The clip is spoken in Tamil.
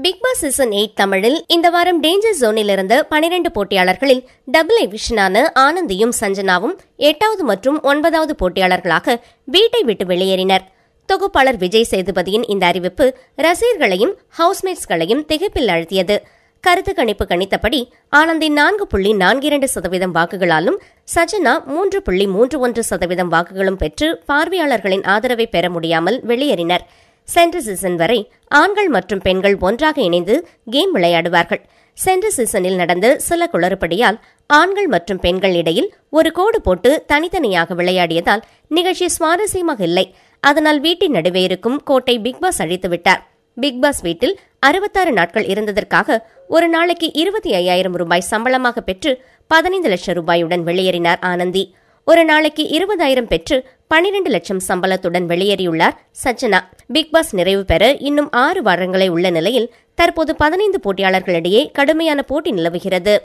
பிக் பாஸ் சீசன் 8 தமிழில் இந்த வாரம் டேஞ்சர் ஜோனில் இருந்து 12 போட்டியாளர்களில் டபுள் எவிக்ஷனான ஆனந்தியும் சஞ்சனாவும் 8வது மற்றும் 9வது போட்டியாளர்களாக வீட்டை விட்டு வெளியேறினர். தொகுப்பாளர் விஜய் சேதுபதியின் இந்த அறிவிப்பு ரசிகர்களையும் ஹவுஸ்மேட்ஸ்களையும் திகைப்பில் அழுத்தியது. கருத்து கணிப்பு கணித்தபடி ஆனந்தி 4.42% வாக்குகளாலும் சஜனா 3.31% வாக்குகளும் பெற்று பார்வையாளர்களின் ஆதரவை பெற முடியாமல் வெளியேறினர். சென்ற சீசன் வரை ஆண்கள் மற்றும் பெண்கள் ஒன்றாக இணைந்து கேம் விளையாடுவார்கள். சென்ற சீசனில் நடந்த சில குளறுபடியால் ஆண்கள் மற்றும் பெண்கள் இடையில் ஒரு கோடு போட்டு தனித்தனியாக விளையாடியதால் நிகழ்ச்சி சுவாரஸ்யமாக இல்லை. அதனால் வீட்டின் நடுவே இருக்கும் கோட்டை பிக்பாஸ் அழித்துவிட்டார். பிக்பாஸ் வீட்டில் 66 நாட்கள் இருந்ததற்காக ஒரு நாளைக்கு 25,000 ரூபாய் சம்பளமாக பெற்று 15 லட்சம் ரூபாயுடன் வெளியேறினார் ஆனந்தி. ஒரு நாளைக்கு 20,000 பெற்று 12 லட்சம் சம்பளத்துடன் வெளியேறியுள்ளார் சஜனா. பிக்பாஸ் நிறைவு பெற இன்னும் 6 வாரங்களே உள்ள நிலையில் தற்போது 15 போட்டியாளர்களிடையே கடுமையான போட்டி நிலவுகிறது.